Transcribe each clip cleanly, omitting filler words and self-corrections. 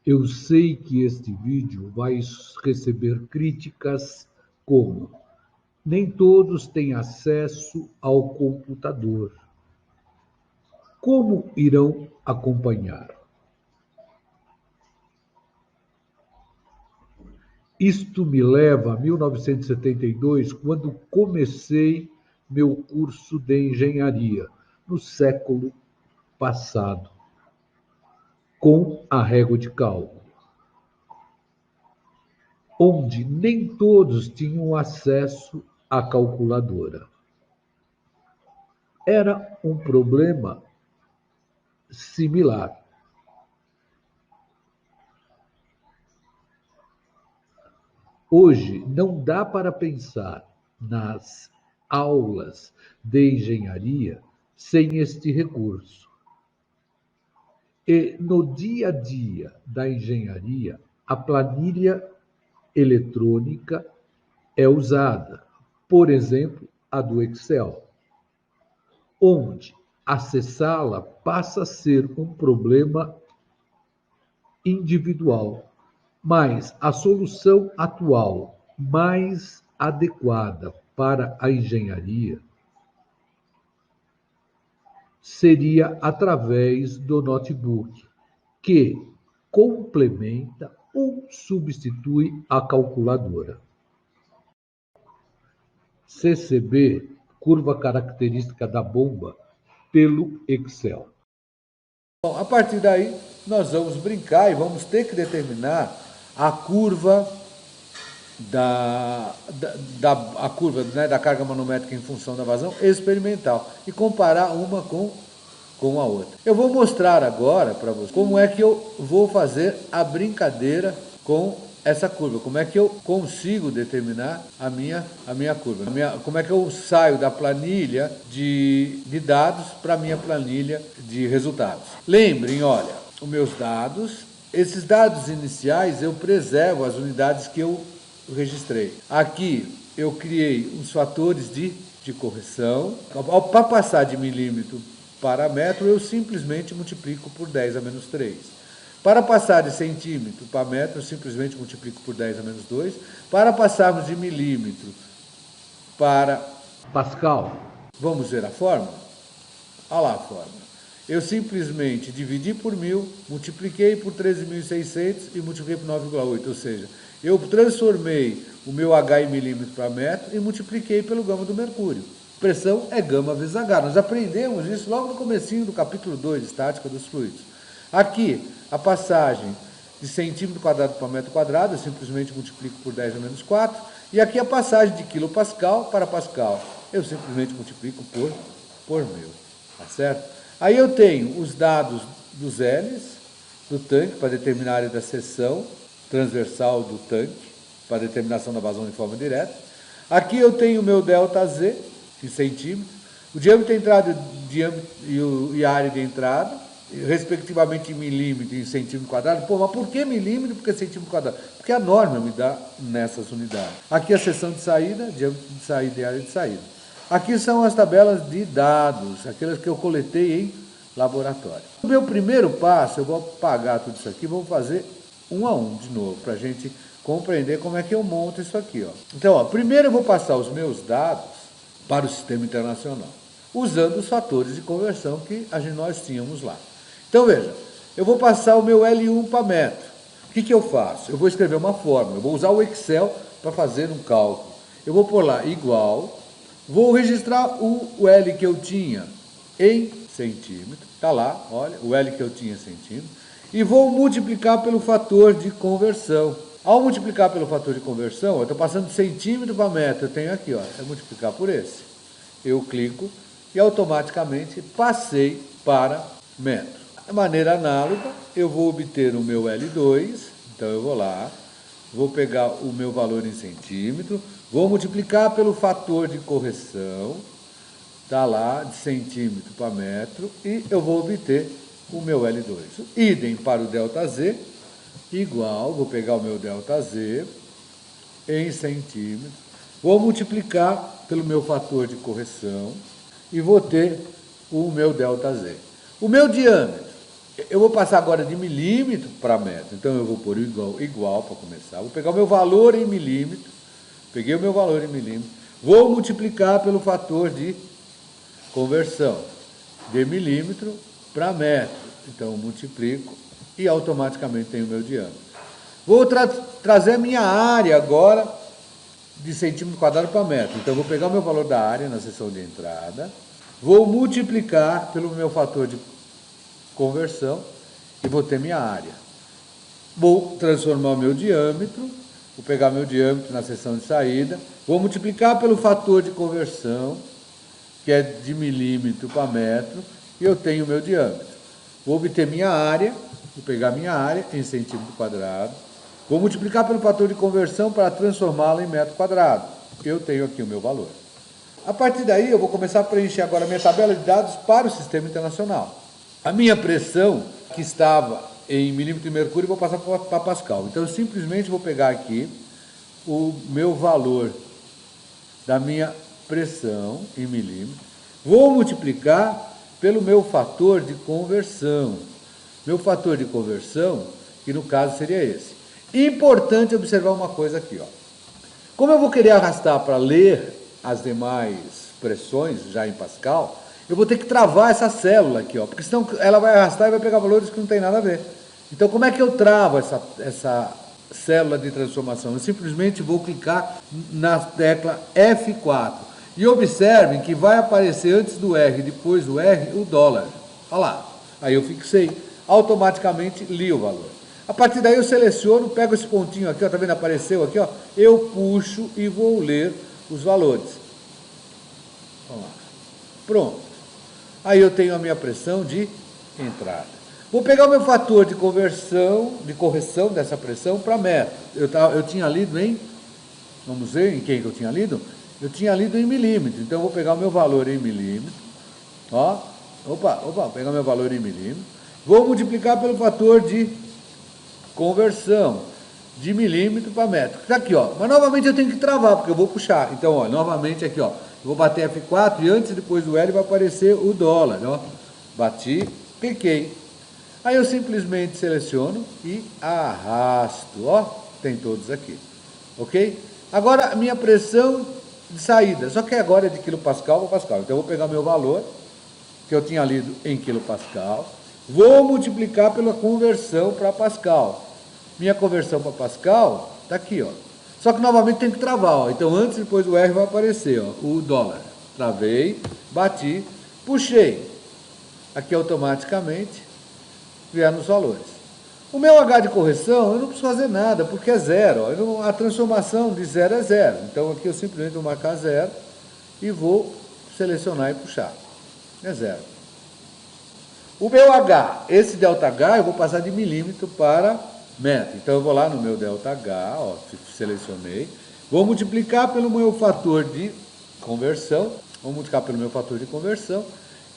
Eu sei que este vídeo vai receber críticas como: nem todos têm acesso ao computador. Como irão acompanhar? Isto me leva a 1972, quando comecei meu curso de engenharia, no século passado, com a régua de cálculo, onde nem todos tinham acesso à calculadora. Era um problema similar. Hoje não dá para pensar nas aulas de engenharia sem este recurso. E no dia a dia da engenharia, a planilha eletrônica é usada, por exemplo, a do Excel, onde acessá-la passa a ser um problema individual, mas a solução atual mais adequada para a engenharia seria através do notebook, que complementa ou substitui a calculadora. CCB, curva característica da bomba, pelo Excel. Bom, a partir daí, nós vamos brincar e vamos ter que determinar a curva a curva, né, da carga manométrica em função da vazão experimental e comparar uma com a outra. Eu vou mostrar agora para vocês como é que eu vou fazer a brincadeira com essa curva, como é que eu consigo determinar a minha curva, como é que eu saio da planilha de dados para a minha planilha de resultados. Lembrem, olha, os meus dados, esses dados iniciais eu preservo as unidades que eu registrei. Aqui eu criei os fatores de correção. Para passar de milímetro para metro, eu simplesmente multiplico por 10 a menos 3. Para passar de centímetro para metro, eu simplesmente multiplico por 10 a menos 2. Para passarmos de milímetro para Pascal, vamos ver a fórmula? Olha lá a fórmula. Eu simplesmente dividi por 1000, multipliquei por 13.600 e multipliquei por 9,8, ou seja, eu transformei o meu H em milímetro para metro e multipliquei pelo gama do mercúrio. Pressão é gama vezes H. Nós aprendemos isso logo no comecinho do capítulo 2, estática dos fluidos. Aqui, a passagem de centímetro quadrado para metro quadrado, eu simplesmente multiplico por 10 a menos 4. E aqui a passagem de quilopascal para pascal, eu simplesmente multiplico por 1000. Tá certo? Aí eu tenho os dados dos L's do tanque para determinar a área da seção transversal do tanque, para determinação da vazão de forma direta. Aqui eu tenho o meu ΔZ, em centímetros, o diâmetro de entrada e a área de entrada, respectivamente em milímetro e em centímetro quadrado. Pô, mas por que milímetro? Por que centímetro quadrado? Porque a norma me dá nessas unidades. Aqui a seção de saída, diâmetro de saída e área de saída. Aqui são as tabelas de dados, aquelas que eu coletei em laboratório. No meu primeiro passo, eu vou apagar tudo isso aqui, vamos fazer um a um de novo, para a gente compreender como é que eu monto isso aqui. Ó. Então, ó, primeiro eu vou passar os meus dados para o sistema internacional, usando os fatores de conversão que nós tínhamos lá. Então, veja, eu vou passar o meu L1 para metro. O que eu faço? Eu vou escrever uma fórmula, eu vou usar o Excel para fazer um cálculo. Eu vou pôr lá igual, vou registrar o L que eu tinha em centímetro, está lá, olha, o L que eu tinha em centímetro, e vou multiplicar pelo fator de conversão. Ao multiplicar pelo fator de conversão, eu estou passando de centímetro para metro, eu tenho aqui, ó, é multiplicar por esse. Eu clico e automaticamente passei para metro. De maneira análoga, eu vou obter o meu L2, então eu vou lá, vou pegar o meu valor em centímetro, vou multiplicar pelo fator de correção, está lá, de centímetro para metro, e eu vou obter o meu L2. Idem para o ΔZ, igual, vou pegar o meu ΔZ em centímetros, vou multiplicar pelo meu fator de correção e vou ter o meu ΔZ. O meu diâmetro, Eu vou passar agora de milímetro para metro, então eu vou pôr igual para começar. Vou pegar o meu valor em milímetro, peguei o meu valor em milímetro, vou multiplicar pelo fator de conversão de milímetro para metro. Então eu multiplico e automaticamente tenho o meu diâmetro. Vou trazer a minha área agora de centímetro quadrado para metro. Então eu vou pegar o meu valor da área na seção de entrada, vou multiplicar pelo meu fator de conversão e vou ter minha área. Vou transformar o meu diâmetro, vou pegar meu diâmetro na seção de saída, vou multiplicar pelo fator de conversão, que é de milímetro para metro, e eu tenho o meu diâmetro. Vou obter minha área, vou pegar minha área em centímetro quadrado, vou multiplicar pelo fator de conversão para transformá-la em metro quadrado. Eu tenho aqui o meu valor. A partir daí, eu vou começar a preencher agora a minha tabela de dados para o sistema internacional. A minha pressão, que estava em milímetro de mercúrio, vou passar para Pascal. Então, eu simplesmente vou pegar aqui o meu valor da minha pressão em milímetro, vou multiplicar pelo meu fator de conversão. Meu fator de conversão, que no caso seria esse. Importante observar uma coisa aqui, ó. Como eu vou querer arrastar para ler as demais pressões já em Pascal, eu vou ter que travar essa célula aqui, ó, porque senão ela vai arrastar e vai pegar valores que não tem nada a ver. Então, como é que eu travo essa célula de transformação? Eu simplesmente vou clicar na tecla F4. E observem que vai aparecer antes do R, depois do R, o dólar. Olha lá. Aí eu fixei. Automaticamente li o valor. A partir daí eu seleciono, pego esse pontinho aqui, ó, tá vendo? Apareceu aqui, ó. Eu puxo e vou ler os valores. Vamos lá. Pronto. Aí eu tenho a minha pressão de entrada. Vou pegar o meu fator de conversão, de correção dessa pressão para metro. Eu tinha lido em, vamos ver em quem que eu tinha lido? Eu tinha lido em milímetro, então eu vou pegar o meu valor em milímetro. Ó, vou pegar o meu valor em milímetro. Vou multiplicar pelo fator de conversão de milímetro para metro. Está aqui, ó. Mas novamente eu tenho que travar, porque eu vou puxar. Então, ó, novamente aqui, ó. Eu vou bater F4 e antes e depois do L vai aparecer o dólar, ó. Bati, cliquei. Aí eu simplesmente seleciono e arrasto, ó. Tem todos aqui, ok? Agora a minha pressão de saída, só que agora é de quilopascal para pascal. Então eu vou pegar meu valor, que eu tinha lido em quilopascal, vou multiplicar pela conversão para pascal. Minha conversão para pascal está aqui, ó. Só que novamente tem que travar, ó. Então antes e depois do R vai aparecer, ó, o dólar. Travei, bati, puxei. Aqui automaticamente vieram os valores. O meu H de correção, eu não preciso fazer nada, porque é zero. Ó. A transformação de zero é zero. Então aqui eu simplesmente vou marcar zero e vou selecionar e puxar. É zero. O meu H, esse ΔH, eu vou passar de milímetro para metro. Então eu vou lá no meu ΔH, ó, selecionei. Vou multiplicar pelo meu fator de conversão. Vou multiplicar pelo meu fator de conversão,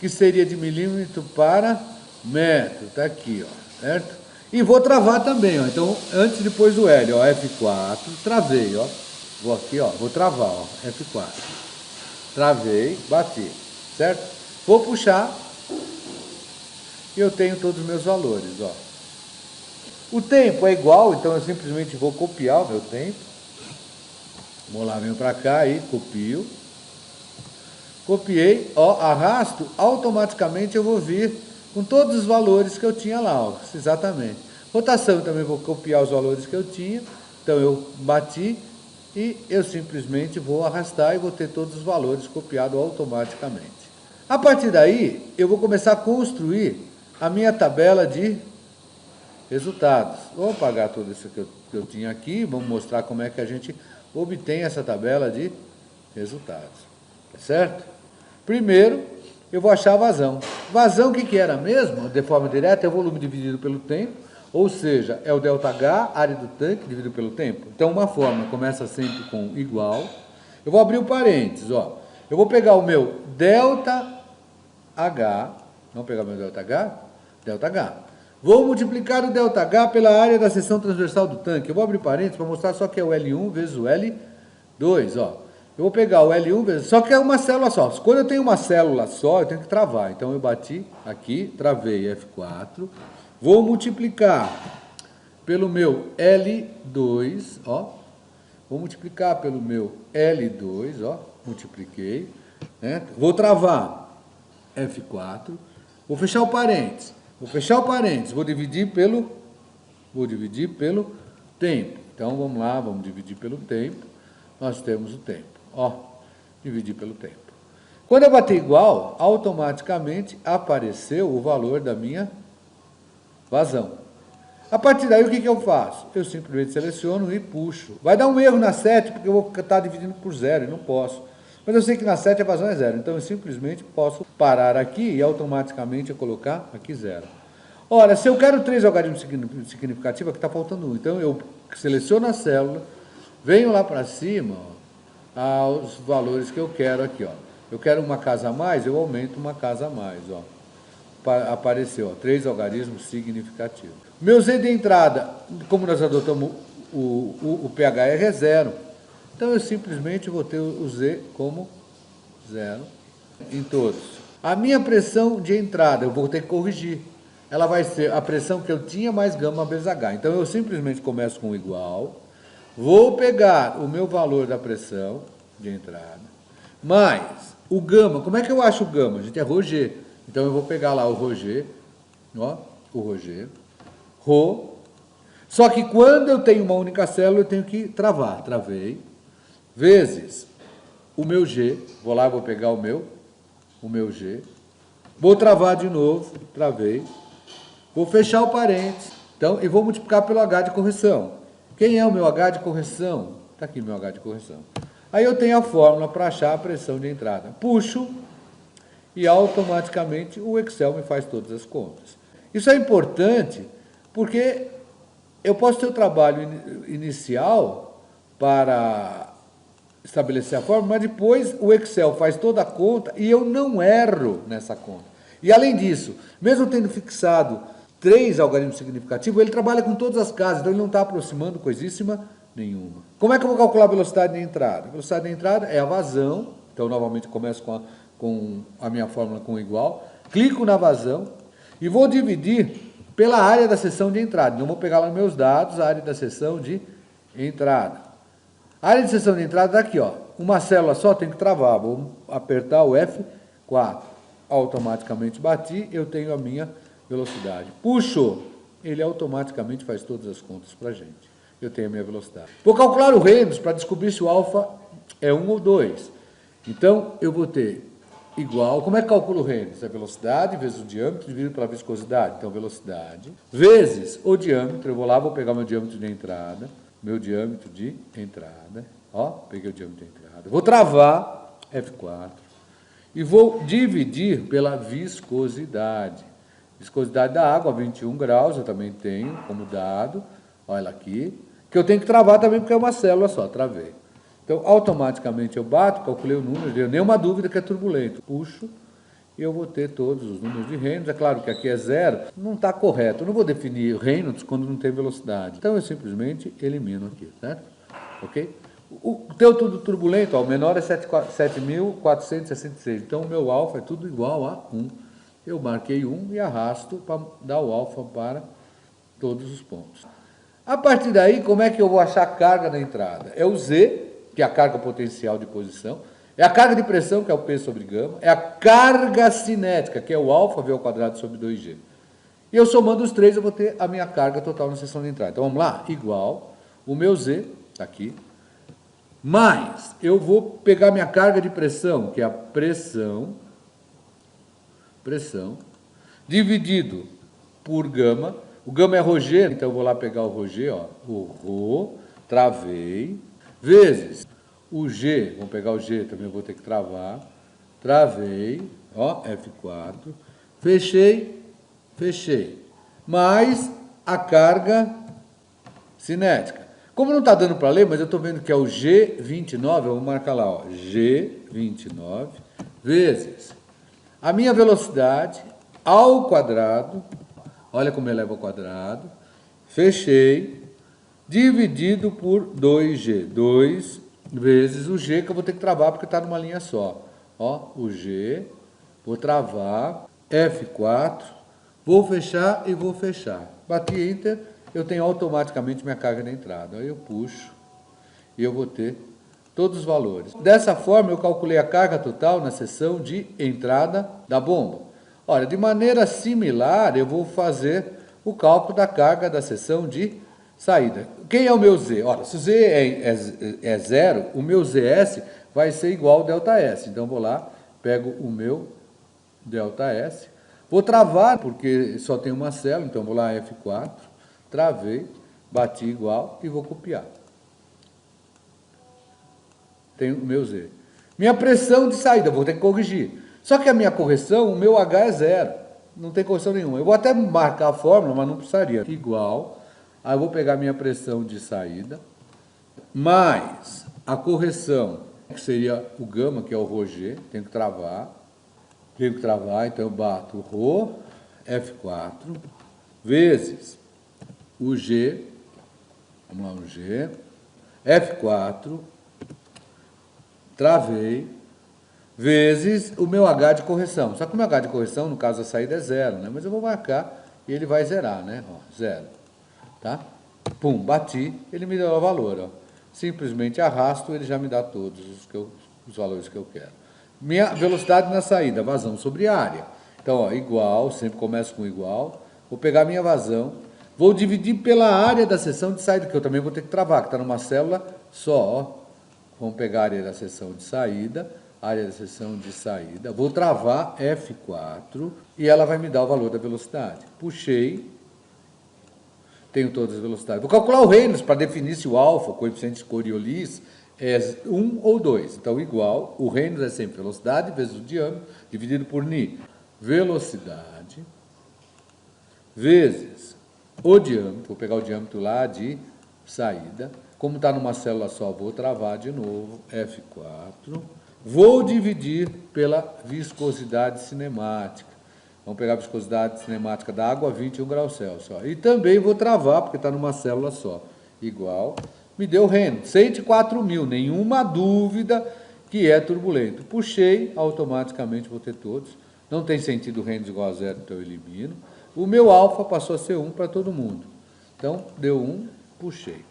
que seria de milímetro para metro. Está aqui, ó, certo? E vou travar também, ó. Então, antes e depois do L, ó, F4, travei, ó. Vou aqui, ó, vou travar, ó, F4. Travei, bati, certo? Vou puxar e eu tenho todos os meus valores, ó. O tempo é igual, então eu simplesmente vou copiar o meu tempo. Vou lá, venho para cá e copio. Copiei, ó, arrasto, automaticamente eu vou vir com todos os valores que eu tinha lá, ó, exatamente. Rotação, eu também vou copiar os valores que eu tinha, então eu bati e eu simplesmente vou arrastar e vou ter todos os valores copiados automaticamente. A partir daí, eu vou começar a construir a minha tabela de resultados. Vou apagar tudo isso que eu tinha aqui, vamos mostrar como é que a gente obtém essa tabela de resultados, tá certo? Primeiro, eu vou achar a vazão. Vazão, o que era mesmo? De forma direta, é o volume dividido pelo tempo, ou seja, é o ΔH, área do tanque, dividido pelo tempo. Então, uma fórmula começa sempre com igual. Eu vou abrir o parênteses, ó. Eu vou pegar o meu ΔH, vamos pegar o meu ΔH. Vou multiplicar o ΔH pela área da seção transversal do tanque. Eu vou abrir parênteses para mostrar só que é o L1 vezes o L2, ó. Eu vou pegar o L1 vezes, só que é uma célula só. Quando eu tenho uma célula só, eu tenho que travar. Então eu bati aqui, travei F4, vou multiplicar pelo meu L2, ó. Vou multiplicar pelo meu L2, ó, multipliquei, né? Vou travar F4, vou fechar o parênteses, vou dividir pelo tempo. Então vamos lá, vamos dividir pelo tempo, nós temos o tempo, ó, dividir pelo tempo. Quando eu bater igual, automaticamente apareceu o valor da minha vazão. A partir daí, o que eu faço? Eu simplesmente seleciono e puxo. Vai dar um erro na 7, porque eu vou estar dividindo por 0, e não posso. Mas eu sei que na 7 a vazão é 0, então eu simplesmente posso parar aqui e automaticamente eu colocar aqui 0. Ora, se eu quero 3 algarismos significativos, aqui está faltando 1. Então eu seleciono a célula, venho lá para cima, ó, os valores que eu quero aqui. Ó. Eu quero uma casa a mais, eu aumento uma casa a mais. Ó. Apareceu, ó, 3 algarismos significativos. Meu Z de entrada, como nós adotamos o PHR é 0, então eu simplesmente vou ter o Z como 0 em todos. A minha pressão de entrada, eu vou ter que corrigir. Ela vai ser a pressão que eu tinha mais gama vezes H. Então eu simplesmente começo com igual, vou pegar o meu valor da pressão de entrada, mais o gama. Como é que eu acho o gama? A gente é ρg. Então eu vou pegar lá o ρg, ó, o ρg, ρ. Só que quando eu tenho uma única célula, eu tenho que travar. Travei. Vezes o meu G. Vou lá, vou pegar o meu G. Vou travar de novo. Travei. Vou fechar o parênteses. Então, e vou multiplicar pelo H de correção. Quem é o meu H de correção? Está aqui meu H de correção. Aí eu tenho a fórmula para achar a pressão de entrada. Puxo e automaticamente o Excel me faz todas as contas. Isso é importante porque eu posso ter o trabalho inicial para estabelecer a fórmula, mas depois o Excel faz toda a conta e eu não erro nessa conta. E além disso, mesmo tendo fixado 3 algarismos significativos, ele trabalha com todas as casas, então ele não está aproximando coisíssima nenhuma. Como é que eu vou calcular a velocidade de entrada? A velocidade de entrada é a vazão, então novamente começo com a minha fórmula com igual, clico na vazão e vou dividir pela área da seção de entrada. Então, vou pegar lá nos meus dados a área da seção de entrada. A área de seção de entrada está aqui, ó. Uma célula só tem que travar. Vou apertar o F4. Automaticamente bati, eu tenho a minha velocidade. Puxou, ele automaticamente faz todas as contas para a gente. Eu tenho a minha velocidade. Vou calcular o Reynolds para descobrir se o alfa é 1 ou 2. Então, eu vou ter igual, como é que calcula o Reynolds? É velocidade vezes o diâmetro dividido pela viscosidade. Então, velocidade vezes o diâmetro. Eu vou lá, vou pegar meu diâmetro de entrada. Ó, peguei o diâmetro de entrada. Vou travar F4 e vou dividir pela viscosidade. Viscosidade da água, 21 graus, eu também tenho como dado. Olha aqui. Que eu tenho que travar também porque é uma célula só, travei. Então, automaticamente eu bato, calculei o número, não deu nenhuma dúvida que é turbulento. Puxo e eu vou ter todos os números de Reynolds. É claro que aqui é 0, não está correto. Eu não vou definir Reynolds quando não tem velocidade. Então, eu simplesmente elimino aqui, certo? Ok? O teu tudo turbulento, ó, o menor é 7.466. Então, o meu alfa é tudo igual a 1. Eu marquei 1 e arrasto para dar o alfa para todos os pontos. A partir daí, como é que eu vou achar a carga na entrada? É o Z, que é a carga potencial de posição, é a carga de pressão, que é o P sobre gama, é a carga cinética, que é o alfa V ao quadrado sobre 2G. E eu somando os três, eu vou ter a minha carga total na seção de entrada. Então, vamos lá? Igual, o meu Z, está aqui, mais eu vou pegar minha carga de pressão, que é a pressão, dividido por gama. O gama é ρg, então eu vou lá pegar o ρg, ó, o ρ, travei, vezes o G, vamos pegar o G, também eu vou ter que travar, travei, ó, F4, fechei, mais a carga cinética. Como não está dando para ler, mas eu estou vendo que é o G29, eu vou marcar lá, ó, G29, vezes a minha velocidade ao quadrado, olha como eleva ao quadrado, fechei, dividido por 2G, 2 vezes o G, que eu vou ter que travar porque está numa linha só. Ó, o G, vou travar, F4, vou fechar e vou fechar. Bati Enter, eu tenho automaticamente minha carga de entrada. Aí eu puxo e eu vou ter todos os valores. Dessa forma, eu calculei a carga total na seção de entrada da bomba. Olha, de maneira similar, eu vou fazer o cálculo da carga da seção de saída. Quem é o meu Z? Olha, se o Z é zero, o meu ZS vai ser igual ao ΔS. Então, vou lá, pego o meu ΔS, vou travar, porque só tem uma célula, então vou lá F4, travei, bati igual e vou copiar. Tenho o meu Z. Minha pressão de saída, vou ter que corrigir. Só que a minha correção, o meu H é zero. Não tem correção nenhuma. Eu vou até marcar a fórmula, mas não precisaria. Igual, aí eu vou pegar minha pressão de saída, mais a correção, que seria o gama, que é o ρg, tenho que travar, então eu bato o Rho, F4, vezes o G, vamos lá, o G, F4, travei, vezes o meu H de correção. Só que o meu H de correção, no caso a saída é zero, né? Mas eu vou marcar e ele vai zerar, né? Ó, zero. Tá? Pum, bati, ele me deu o valor, ó. Simplesmente arrasto, ele já me dá todos os valores que eu quero. Minha velocidade na saída, vazão sobre área. Então, ó, igual, sempre começo com igual. Vou pegar minha vazão, vou dividir pela área da seção de saída, que eu também vou ter que travar, que está numa célula só, ó. Vamos pegar a área da seção de saída, área da seção de saída, vou travar F4 e ela vai me dar o valor da velocidade. Puxei, tenho todas as velocidades. Vou calcular o Reynolds para definir se o alfa, o coeficiente de Coriolis, é 1 ou 2. Então, igual, o Reynolds é sempre velocidade vezes o diâmetro, dividido por Ni. Velocidade vezes o diâmetro, vou pegar o diâmetro lá de saída. Como está numa célula só, vou travar de novo, F4. Vou dividir pela viscosidade cinemática. Vamos pegar a viscosidade cinemática da água, 21 graus Celsius. E também vou travar, porque está numa célula só. Igual, me deu Reynolds, 104.000, nenhuma dúvida que é turbulento. Puxei, automaticamente vou ter todos. Não tem sentido Reynolds igual a zero, então eu elimino. O meu alfa passou a ser 1 para todo mundo. Então, deu 1, puxei.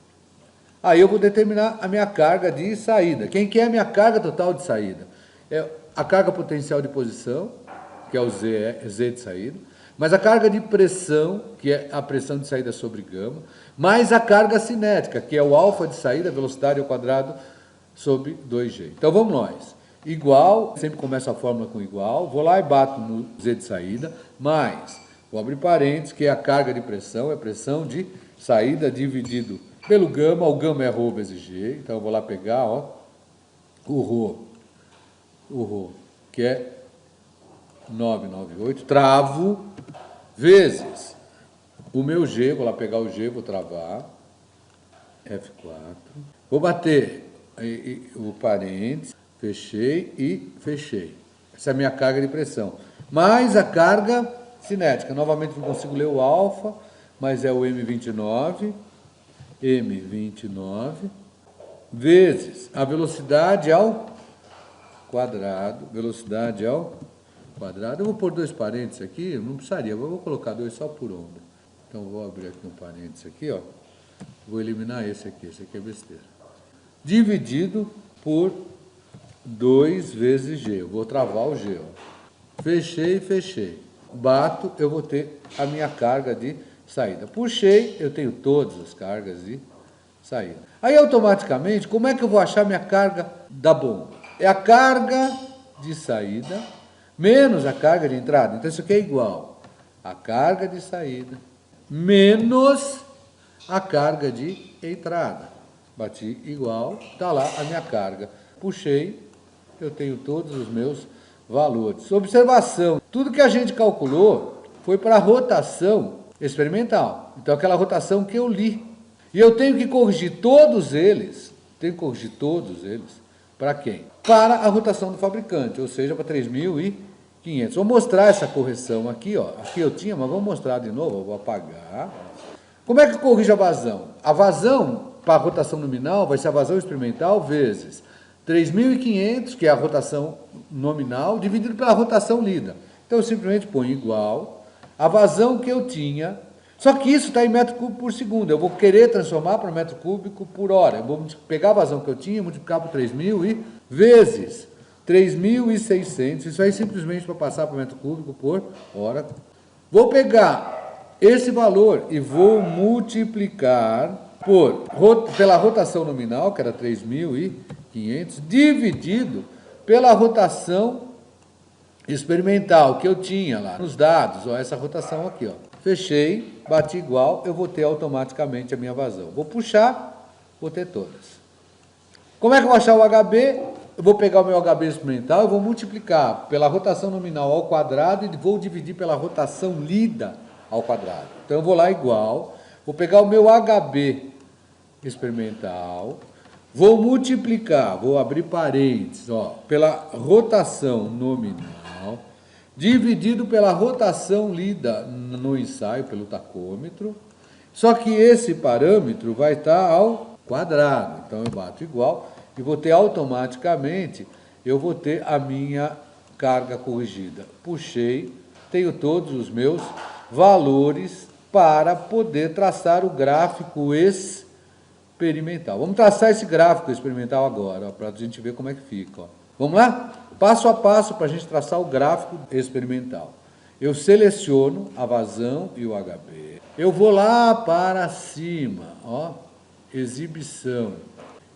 Aí eu vou determinar a minha carga de saída. Quem que é a minha carga total de saída? É a carga potencial de posição, que é o Z de saída, mais a carga de pressão, que é a pressão de saída sobre gama, mais a carga cinética, que é o alfa de saída, velocidade ao quadrado, sobre 2G. Então vamos nós. Igual, sempre começo a fórmula com igual, vou lá e bato no Z de saída, mais, vou abrir parênteses, que é a carga de pressão, é a pressão de saída dividido pelo gama, o gama é ρ vezes G, então eu vou lá pegar, ó, o ρ, que é 998, travo, vezes o meu G, vou lá pegar o G, vou travar, F4, vou bater o parênteses, fechei e fechei. Essa é a minha carga de pressão. Mais a carga cinética, novamente não consigo ler o alfa, mas é o M29, vezes a velocidade ao quadrado, eu vou pôr 2 parênteses aqui, não precisaria, eu vou colocar 2 só por onda. Então, vou abrir aqui um parênteses aqui, ó, vou eliminar esse aqui é besteira. Dividido por 2 vezes G, eu vou travar o G, ó. Fechei, bato, eu vou ter a minha carga de saída. Puxei, eu tenho todas as cargas de saída. Aí, automaticamente, como é que eu vou achar minha carga da bomba? É a carga de saída menos a carga de entrada. Então, isso aqui é igual a carga de saída menos a carga de entrada. Bati igual, está lá a minha carga. Puxei, eu tenho todos os meus valores. Observação, tudo que a gente calculou foi para a rotação experimental. Então, aquela rotação que eu li. E eu tenho que corrigir todos eles, para quem? Para a rotação do fabricante, ou seja, para 3.500. Vou mostrar essa correção aqui, ó. Aqui eu tinha, mas vamos mostrar de novo, eu vou apagar. Como é que eu corrijo a vazão? A vazão, para a rotação nominal, vai ser a vazão experimental vezes 3.500, que é a rotação nominal, dividido pela rotação lida. Então, eu simplesmente ponho igual a vazão que eu tinha, só que isso está em metro cúbico por segundo. Eu vou querer transformar para metro cúbico por hora. Eu vou pegar a vazão que eu tinha, multiplicar por 3.000 e vezes 3.600. Isso aí simplesmente para passar para metro cúbico por hora. Vou pegar esse valor e vou multiplicar pela rotação nominal, que era 3.500, dividido pela rotação experimental que eu tinha lá nos dados, ó, essa rotação aqui, ó. Fechei, bati igual, eu vou ter automaticamente a minha vazão. Vou puxar, vou ter todas. Como é que eu vou achar o HB? Eu vou pegar o meu HB experimental, eu vou multiplicar pela rotação nominal ao quadrado e vou dividir pela rotação lida ao quadrado. Então eu vou lá igual, vou pegar o meu HB experimental, vou multiplicar, vou abrir parênteses, ó, pela rotação nominal, dividido pela rotação lida no ensaio, pelo tacômetro, só que esse parâmetro vai estar ao quadrado. Então, eu bato igual e vou ter automaticamente, eu vou ter a minha carga corrigida. Puxei, tenho todos os meus valores para poder traçar o gráfico experimental. Vamos traçar esse gráfico experimental agora, para a gente ver como é que fica. Ó. Vamos lá? Passo a passo para a gente traçar o gráfico experimental. Eu seleciono a vazão e o HB. Eu vou lá para cima, ó, exibição.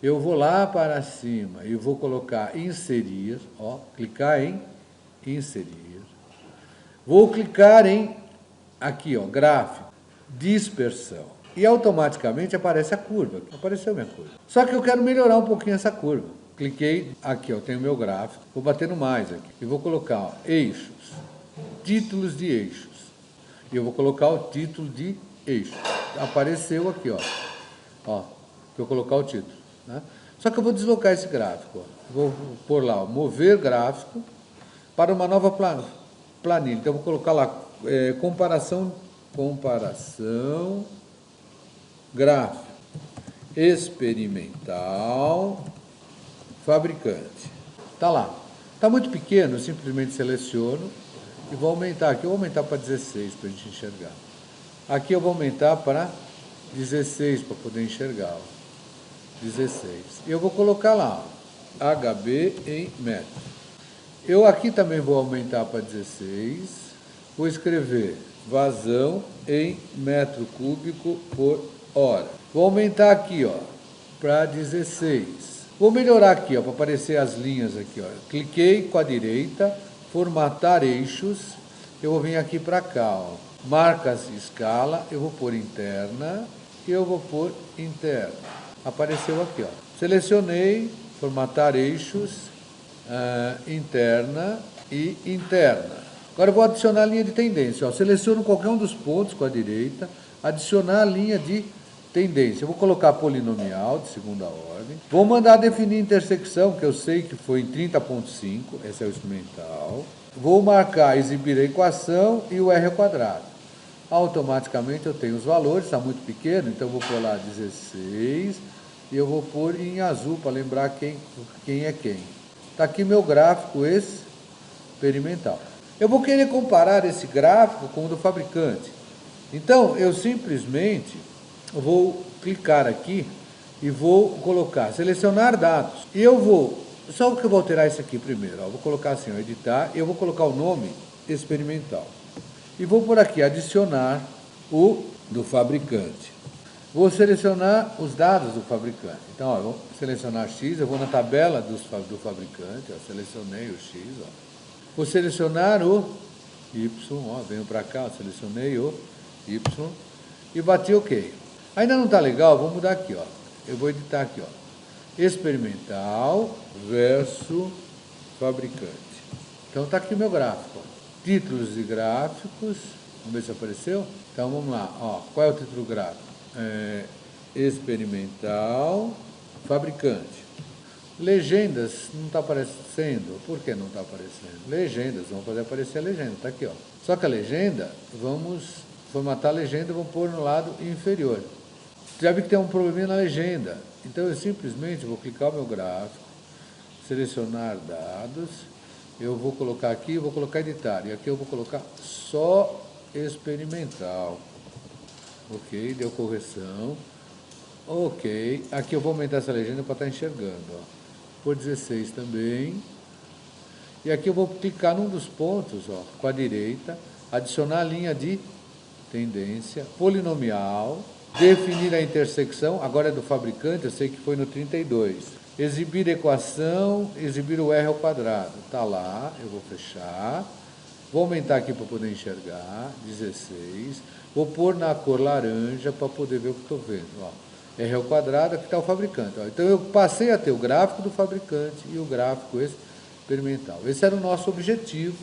Eu vou lá para cima e vou colocar inserir, ó, clicar em inserir. Vou clicar em, aqui, ó, gráfico, dispersão. E automaticamente aparece a curva. Apareceu minha curva. Só que eu quero melhorar um pouquinho essa curva. Cliquei aqui, ó, tenho o meu gráfico. Vou bater no mais aqui. E vou colocar, ó, eixos. Títulos de eixos. E eu vou colocar o título de eixos. Apareceu aqui, ó. Ó, que eu colocar o título. Né? Só que eu vou deslocar esse gráfico. Ó. Vou pôr lá, ó, mover gráfico para uma nova planilha. Então eu vou colocar lá, comparação gráfico experimental fabricante. Está lá. Está muito pequeno, eu simplesmente seleciono e vou aumentar aqui. Eu vou aumentar para 16 para a gente enxergar. Aqui eu vou aumentar para 16 para poder enxergar. Ó. 16. E eu vou colocar lá, ó, HB em metro. Eu aqui também vou aumentar para 16. Vou escrever vazão em metro cúbico por hora. Vou aumentar aqui, ó, para 16. Vou melhorar aqui, ó, para aparecer as linhas aqui, ó. Cliquei com a direita, formatar eixos. Eu vou vir aqui para cá, ó. Marcas escala, eu vou pôr interna e eu vou pôr interna. Apareceu aqui, ó. Selecionei, formatar eixos, interna e interna. Agora eu vou adicionar a linha de tendência. Ó. Seleciono qualquer um dos pontos com a direita, adicionar a linha de tendência. Eu vou colocar polinomial de segunda ordem. Vou mandar definir intersecção, que eu sei que foi em 30.5, esse é o instrumental. Vou marcar exibir a equação e o R ao quadrado. Automaticamente eu tenho os valores, está muito pequeno, então eu vou pôr lá 16 e eu vou pôr em azul para lembrar quem é quem. Está aqui meu gráfico experimental. Eu vou querer comparar esse gráfico com o do fabricante. Então, eu simplesmente vou clicar aqui e vou colocar, selecionar dados. E eu vou, só que eu vou alterar isso aqui primeiro. Ó, vou colocar assim, ó, editar, e eu vou colocar o nome experimental. E vou por aqui, adicionar o do fabricante. Vou selecionar os dados do fabricante. Então, ó, eu vou selecionar X, eu vou na tabela do fabricante, ó, selecionei o X, ó. Vou selecionar o Y, ó, venho para cá, selecionei o Y e bati OK. Ainda não está legal, vou mudar aqui, ó. Eu vou editar aqui, ó. Experimental versus fabricante. Então está aqui o meu gráfico. Ó. Títulos de gráficos, vamos ver se apareceu? Então vamos lá, ó. Qual é o título gráfico? Experimental fabricante. Legendas não está aparecendo. Por que não está aparecendo? Legendas, vamos fazer aparecer a legenda, está aqui, ó. Só que a legenda, vamos formatar a legenda e vamos pôr no lado inferior. Já vi que tem um probleminha na legenda. Então eu simplesmente vou clicar o meu gráfico, selecionar dados, eu vou colocar aqui, vou colocar editar, e aqui eu vou colocar só experimental. Ok, deu correção. Ok, aqui eu vou aumentar essa legenda para estar enxergando. Ó. Por 16 também. E aqui eu vou clicar num dos pontos, ó, com a direita, adicionar a linha de tendência, polinomial, definir a intersecção, agora é do fabricante, eu sei que foi no 32. Exibir equação, exibir o R ao quadrado. Está lá, eu vou fechar. Vou aumentar aqui para poder enxergar, 16. Vou pôr na cor laranja para poder ver o que estou vendo. Ó. R ao quadrado, aqui está o fabricante. Ó. Então eu passei a ter o gráfico do fabricante e o gráfico experimental. Esse era o nosso objetivo.